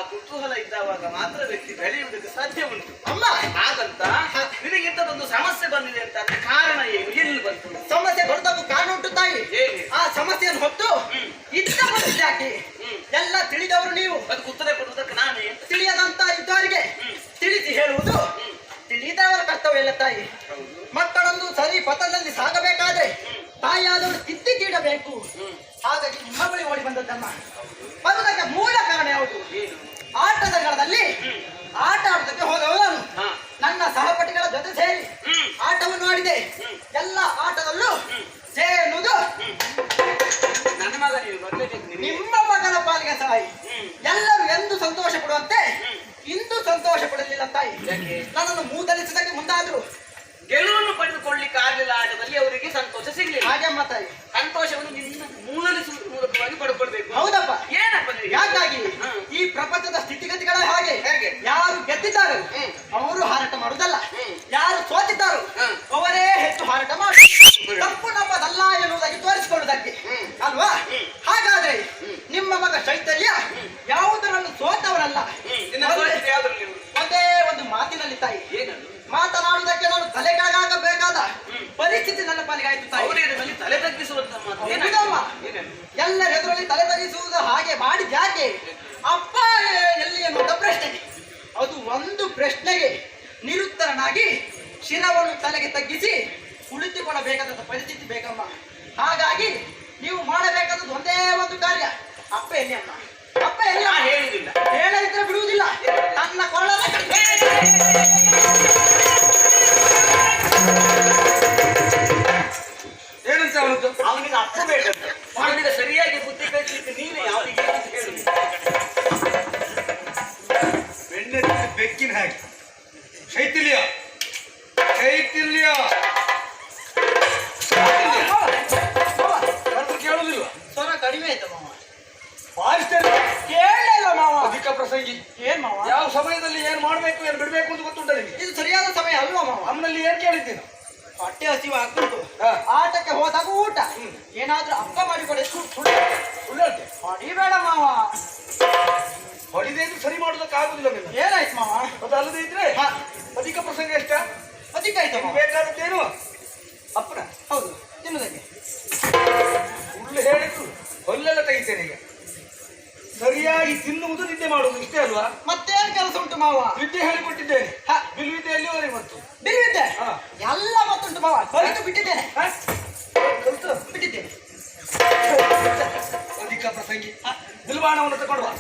ಕುತೂಹಲ ಇದ್ದಾವಾಗ ಮಾತ್ರ ವ್ಯಕ್ತಿ ಬೆಳೆಯುವುದಕ್ಕೆ ಸಾಧ್ಯ ಉಂಟು ಅಮ್ಮ. ಹಾಗಂತ ನಿನಗೆ ಇಂಥದೊಂದು ಸಮಸ್ಯೆ ಬಂದಿದೆ ಅಂತ ಕಾರಣ ಏನು, ಎಲ್ಲಿ ಬಂತು? ಸಮಸ್ಯೆ ಬರ್ತಕ್ಕೂ ಕಾರಣ ಉಂಟು ತಾಯಿ. ಆ ಸಮಸ್ಯೆಯನ್ನು ಹೊತ್ತು ಇದ್ದ ಯಾಕೆ ಎಲ್ಲ ತಿಳಿದವರು ನೀವು. ಅದಕ್ಕೆ ಉತ್ತರ ಕೊಡುವುದಕ್ಕೆ ನಾನೇ ತಿಳಿಯದಂತ ಇದ್ದವರಿಗೆ ತಿಳಿಸಿ ಹೇಳುವುದು ತಿಳಿದವರ ಕರ್ತವ್ಯ ಎಲ್ಲ ತಾಯಿ. ಮಕ್ಕಳೊಂದು ಸರಿ ಪಥದಲ್ಲಿ ಸಾಗಬೇಕಾದ್ರೆ ತಾಯಿಯಾದವರು ತಿದ್ದಿ ತೀಡಬೇಕು. ಹಾಗಾಗಿ ನಿಮ್ಮ ಬಳಿ ಓಡಿ ಬಂದದ್ದಮ್ಮ. ಬರುವುದಕ್ಕೆ ಮೂಲ ಕಾರಣ ಯಾವುದು? ಆಟದ ಗಳದಲ್ಲಿ ಆಟ ಆಡುವುದಕ್ಕೆ ಹೋದವರು ನಾನು. ನನ್ನ ಸಹಪಾಠಿಗಳ ಜೊತೆ ಸೇರಿ ಆಟವನ್ನು ಆಡಿದೆ. ಎಲ್ಲ ಆಟದಲ್ಲೂ ಸೇರುವುದು ನನ್ನ ಮಗ. ನಿಮ್ಮ ಮಗನ ಪಾಲಿಗೆ ತಾಯಿ. ಎಲ್ಲರೂ ಎಂದು ಸಂತೋಷ ಪಡುವಂತೆ ಇಂದು ಸಂತೋಷ ಪಡಲಿಲ್ಲ ತಾಯಿ. ನನ್ನನ್ನು ಮೂದಲಿಸುವುದಕ್ಕೆ ಮುಂದಾದ್ರು. ಗೆಲುವನ್ನು ಪಡೆದುಕೊಳ್ಳಿಕ್ಕೆ ಆಗಲಿಲ್ಲ ಆಟದಲ್ಲಿ, ಅವರಿಗೆ ಸಂತೋಷ ಸಿಗಲಿಲ್ಲ. ಹಾಗೆ ಅಮ್ಮ ತಾಯಿ. ಸಂತೋಷವನ್ನು ನಿನ್ನ ಮೂಲಲಿಸುವ ಮೂಲಕವಾಗಿ ಪಡ್ಕೊಳ್ಬೇಕು. ಹೌದಪ್ಪ. ಏನಪ್ಪ ಯಾಕಾಗಿ ಈ ಪ್ರಪಂಚದ ಸ್ಥಿತಿಗತಿಗಳ ಹಾಗೆ ಯಾರು ಗೆದ್ದಿದ್ದಾರೆ ಅವರು ಹಾರಾಟ ಮಾಡುವುದಲ್ಲ, ಯಾರು ಸೋತಿದ್ದಾರೋ ಅವರೇ ಹೆಚ್ಚು ಹಾರಾಟ ಮಾಡಿ ತಪ್ಪು ನಮ್ಮದಲ್ಲ ಎನ್ನುವುದಾಗಿ ತೋರಿಸಿಕೊಳ್ಳುವುದಕ್ಕೆ ಅಲ್ವಾ? ಹಾಗಾದ್ರೆ ನಿಮ್ಮ ಮಗ ಚೈತನ್ಯ ಯಾವುದರನ್ನು ಸೋತವರಲ್ಲ. ಒಂದೇ ಒಂದು ಮಾತಿನಲ್ಲಿ ತಾಯಿ ಮಾತನಾಡುವುದಕ್ಕೆ ನಾನು ತಲೆ ಕೆಳಗಾಗಬೇಕಾದ ಪರಿಸ್ಥಿತಿ ನನ್ನ ಪಾಲಿಗೆ ಆಯ್ತು ತಾಯಿ. ತಲೆ ತಗ್ಗಿಸುವಂತ ಎಲ್ಲರ ಎದುರಲ್ಲಿ ತಲೆ ತಗ್ಗಿಸುವುದು ಹಾಗೆ ಮಾಡಿದ ಯಾಕೆ ಅಪ್ಪ ಎಲ್ಲಿ ಎನ್ನುವಂತ ಪ್ರಶ್ನೆಗೆ ಅದು ಒಂದು ಪ್ರಶ್ನೆಗೆ ನಿರುತ್ತರನಾಗಿ ಶಿರವನ್ನು ತಲೆಗೆ ತಗ್ಗಿಸಿ ಕುಳಿತುಕೊಳ್ಳಬೇಕಾದ ಪರಿಸ್ಥಿತಿ ಬೇಕಮ್ಮ. ಹಾಗಾಗಿ ನೀವು ಮಾಡಬೇಕಾದದ್ದು ಒಂದೇ ಒಂದು ಕಾರ್ಯ. ಅಪ್ಪ ಎಲ್ಲಿ ಅಮ್ಮ, ಅಪ್ಪ ಎಲ್ಲಿ ಹೇಳುವುದಿಲ್ಲ, ಹೇಳದಿದ್ರೆ ಬಿಡುವುದಿಲ್ಲ. ತನ್ನ ಕೊಳ್ಳದ ಏನಂತ ಅವನದ್ದು? ಅವನಿಗೆ ಅಪ್ಪ ಬೇಕಂತ. ಅವನಿಗೆ ಸರಿಯಾಗಿ ಬುದ್ಧಿ ಕಲಿಸಲಿಕ್ಕೆ ನೀನು ಅವನಿಗೆ ಹೇಳು. ಬೆಣ್ಣೆ ಬೆಕ್ಕಿನ ಹಾಗೆ ಶೈಥಿಲ್ಯ ಶೈಥಿಲ್ಯ ಕೇಳುದಿಲ್ಲ. ಸ್ವರ ಕಡಿಮೆ ಆಯ್ತು ಮಾವ. ಬಾರಿಸ್ತೇನೆ ಕೇಳಲಿಲ್ಲ ಮಾವ. ಅಧಿಕ ಪ್ರಸಂಗಿ. ಏನ್ ಮಾವ? ಯಾವ ಸಮಯದಲ್ಲಿ ಏನ್ ಮಾಡ್ಬೇಕು ಏನ್ ಬಿಡ್ಬೇಕು ಅಂತ ಗೊತ್ತುಂಟ ನಿಮಗೆ? ಇದು ಸರಿಯಾದ ಸಮಯ ಅಲ್ವಾ ಮಾವ? ಅಮ್ಮನಲ್ಲಿ ಏನ್ ಕೇಳಿದ್ದೀನಿ? ಹೊಟ್ಟೆ ಹಸಿವು ಆಗ್ತುಂಟು. ಆಟಕ್ಕೆ ಹೋದಾಗ ಊಟ ಏನಾದ್ರೂ ಅಪ್ಪ ಮಾಡಿಕೊಡಿ. ಸುಳ್ಳಂತೆ ಹೊಡಿಬೇಡ ಮಾವ. ಹೊಡಿದೆ ಇದ್ರೆ ಸರಿ ಮಾಡೋದಕ್ಕೆ ಆಗುದಿಲ್ಲ ನಿನ್ನ. ಏನಾಯ್ತು ಮಾವ? ಅದಲ್ಲದೆ ಇದ್ರೆ ಹಾ, ಅಧಿಕ ಪ್ರಸಂಗ ಎಷ್ಟ ಅಧಿಕ ಆಯ್ತು ಮಾವ. ಬೇಕಾದದ್ದೇನು ಅಪ್ಪನ ಹೌದು, ತಿನ್ನುವುದಕ್ಕೆ. ಸುಳ್ಳು ಹೇಳಿದ್ರು ಹೊಲ್ಲೆಲ್ಲ ತೆಗಿತೇನೆ ಈಗ. ಸರಿಯಾಗಿ ತಿನ್ನುವುದು ನಿದ್ದೆ ಮಾಡುವುದು ಇಷ್ಟೇ ಅಲ್ವಾ? ಮತ್ತೇನ್ ಕೆಲಸ ಉಂಟು ಮಾವ? ವಿದ್ಯೆ ಹೇಳಿಕೊಟ್ಟಿದ್ದೇನೆ. ಹಾ, ಬಿಲ್ವಿದ್ಯೆ ಎಲ್ಲಿವರೆಗೆ ಬಂತು? ಬಿರಿವಿದ್ದೆ ಹಾ. ಎಲ್ಲ ಗೊತ್ತುಂಟು ಮಾವ. ಕಲಿತು ಬಿಟ್ಟಿದ್ದೇನೆ. ಹಾ? ಕಲ್ತು ಬಿಟ್ಟಿದ್ದೇನೆ. ಅಧಿಕ ಪ್ರಸಂಗಿ ಬಿಲ್ವಾಣವನ್ನು ತಗೊಂಡ್ವಾ